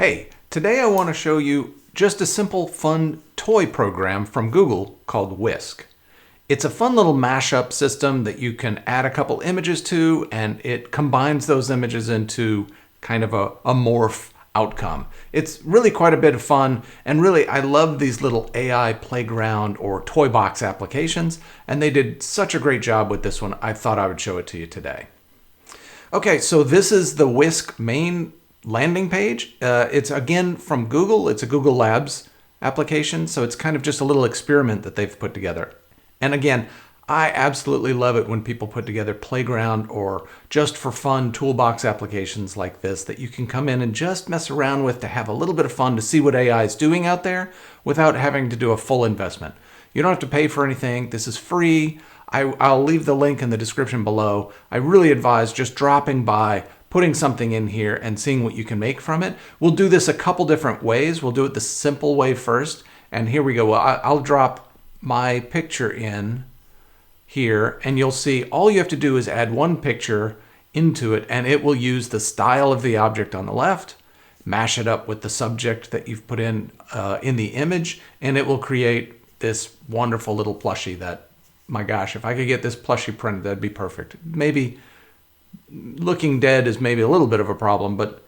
Hey, today I want to show you just a simple, fun toy program from Google called Whisk. It's a fun little mashup system that you can add a couple images to, and it combines those images into kind of a morph outcome. It's really quite a bit of fun, and really I love these little AI playground or toy box applications, and they did such a great job with this one, I thought I would show it to you today. Okay, so this is the Whisk main landing page. It's again from Google. It's a Google Labs application, so it's kind of just a little experiment that they've put together. And again, I absolutely love it when people put together playground or just for fun toolbox applications like this that you can come in and just mess around with to have a little bit of fun to see what AI is doing out there without having to do a full investment. You don't have to pay for anything. This is free. I'll leave the link in the description below. I really advise just dropping by, putting something in here and seeing what you can make from it. We'll do this a couple different ways. We'll do it the simple way first. And here we go. Well, I'll drop my picture in here and you'll see all you have to do is add one picture into it and it will use the style of the object on the left, mash it up with the subject that you've put in the image, and it will create this wonderful little plushie that, my gosh, if I could get this plushie printed, that'd be perfect. Maybe looking dead is maybe a little bit of a problem, but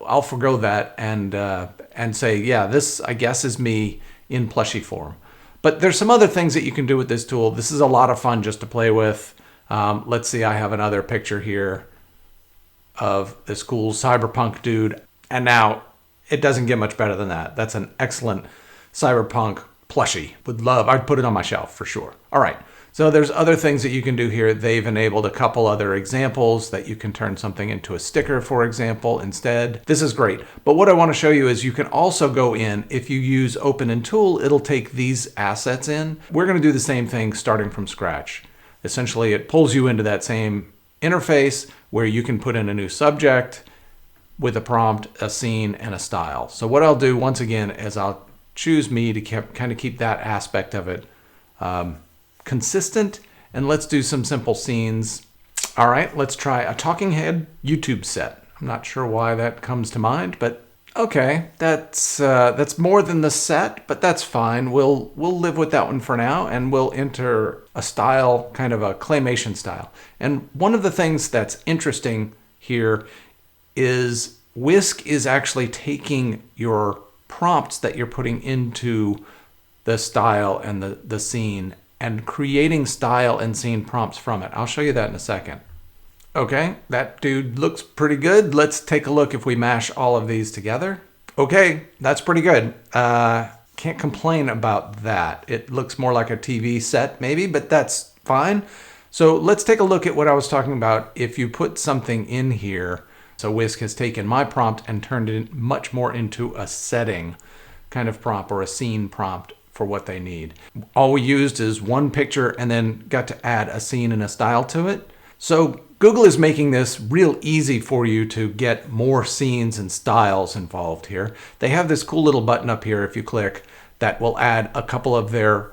I'll forgo that and say, yeah, this I guess is me in plushie form. But there's some other things that you can do with this tool. This is a lot of fun just to play with. Let's see, I have another picture here of this cool cyberpunk dude. And now it doesn't get much better than that. That's an excellent cyberpunk plushie. Would love, I'd put it on my shelf for sure. All right. So there's other things that you can do here. They've enabled a couple other examples that you can turn something into a sticker, for example, instead. This is great. But what I want to show you is you can also go in, if you use Open in Tool, it'll take these assets in. We're going to do the same thing starting from scratch. Essentially, it pulls you into that same interface where you can put in a new subject with a prompt, a scene, and a style. So what I'll do once again is I'll choose me to kind of keep that aspect of it consistent, and let's do some simple scenes. All right, let's try a talking head YouTube set. I'm not sure why that comes to mind, but okay, that's more than the set, but that's fine. We'll live with that one for now, and we'll enter a style, kind of a claymation style. And one of the things that's interesting here is Whisk is actually taking your prompts that you're putting into the style and the scene and creating style and scene prompts from it. I'll show you that in a second. Okay, that dude looks pretty good. Let's take a look if we mash all of these together. Okay, that's pretty good. Can't complain about that. It looks more like a TV set maybe, but that's fine. So let's take a look at what I was talking about. If you put something in here, so Whisk has taken my prompt and turned it much more into a setting kind of prompt or a scene prompt for what they need. All we used is one picture and then got to add a scene and a style to it. So Google is making this real easy for you to get more scenes and styles involved here. They have this cool little button up here if you click that will add a couple of their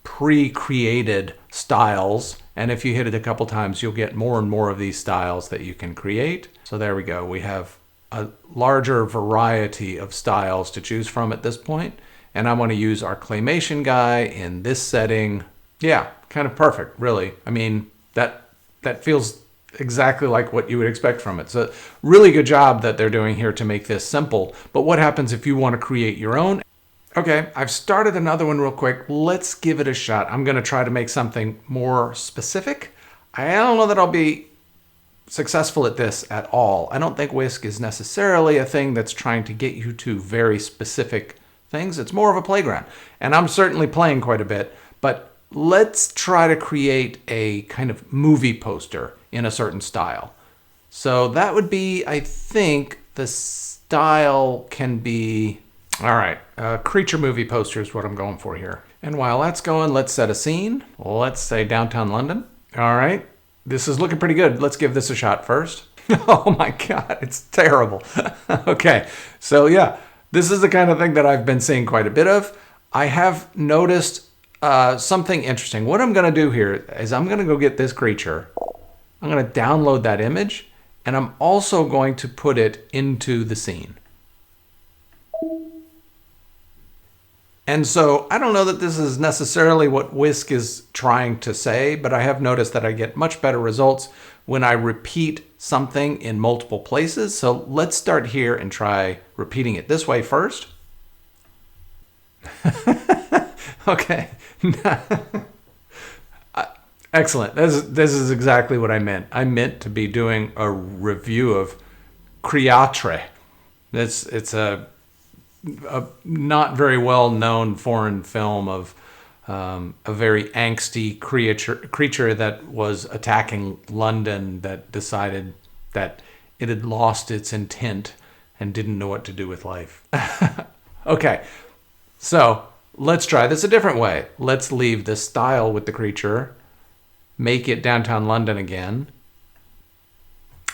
pre-created styles. And if you hit it a couple times, you'll get more and more of these styles that you can create. So there we go. We have a larger variety of styles to choose from at this point. And I want to use our claymation guy in this setting. Yeah, kind of perfect, really. I mean, that feels exactly like what you would expect from it. So really good job that they're doing here to make this simple. But what happens if you want to create your own? Okay, I've started another one real quick. Let's give it a shot. I'm going to try to make something more specific. I don't know that I'll be successful at this at all. I don't think Whisk is necessarily a thing that's trying to get you to very specific things. It's more of a playground. And I'm certainly playing quite a bit, but let's try to create a kind of movie poster in a certain style. So that would be, I think the style can be, all right, creature movie poster is what I'm going for here. And while that's going, let's set a scene. Let's say downtown London. All right, this is looking pretty good. Let's give this a shot first. Oh my God, it's terrible. Okay, so yeah, this is the kind of thing that I've been seeing quite a bit of. I have noticed something interesting. What I'm going to do here is I'm going to go get this creature. I'm going to download that image, and I'm also going to put it into the scene. And so I don't know that this is necessarily what Whisk is trying to say, but I have noticed that I get much better results when I repeat something in multiple places. So let's start here and try repeating it this way first. Okay. Excellent. This is exactly what I meant. I meant to be doing a review of Creatre. It's a not very well known foreign film of a very angsty creature that was attacking London, that decided that it had lost its intent and didn't know what to do with life. Okay, so let's try this a different way. Let's leave the style with the creature, make it downtown London again.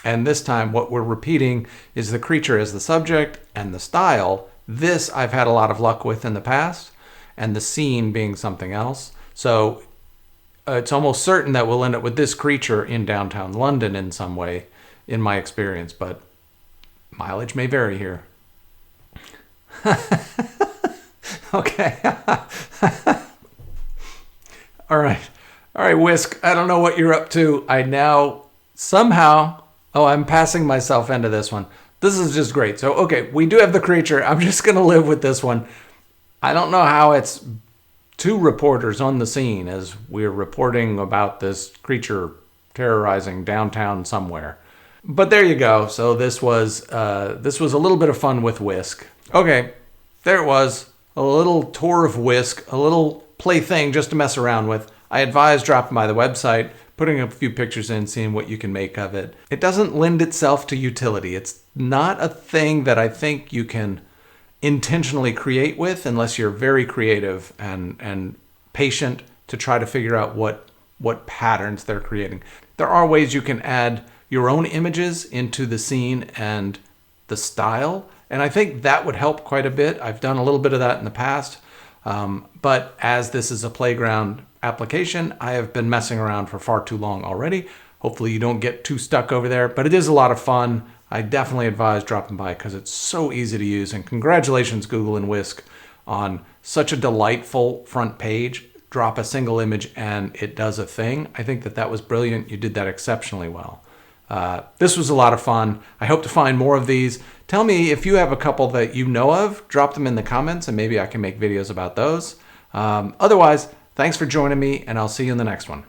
And this time what we're repeating is the creature as the subject and the style. This I've had a lot of luck with in the past, and the scene being something else. So it's almost certain that we'll end up with this creature in downtown London in some way, in my experience, but mileage may vary here. Okay. All right, Whisk, I don't know what you're up to. I now somehow, I'm passing myself into this one. This is just great. So, okay, we do have the creature. I'm just going to live with this one. I don't know how it's two reporters on the scene as we're reporting about this creature terrorizing downtown somewhere. But there you go. So this was a little bit of fun with Whisk. Okay, there it was. A little tour of Whisk, a little plaything just to mess around with. I advise dropping by the website, putting a few pictures in, seeing what you can make of it. It doesn't lend itself to utility. It's not a thing that I think you can intentionally create with unless you're very creative and patient to try to figure out what patterns they're creating. There are ways you can add your own images into the scene and the style, and I think that would help quite a bit. I've done a little bit of that in the past, but as this is a playground application, I have been messing around for far too long already. Hopefully you don't get too stuck over there, but it is a lot of fun. I definitely advise dropping by because it's so easy to use. And congratulations, Google and Whisk, on such a delightful front page. Drop a single image and it does a thing. I think that was brilliant. You did that exceptionally well. This was a lot of fun. I hope to find more of these. Tell me if you have a couple that you know of. Drop them in the comments and maybe I can make videos about those. Otherwise, thanks for joining me, and I'll see you in the next one.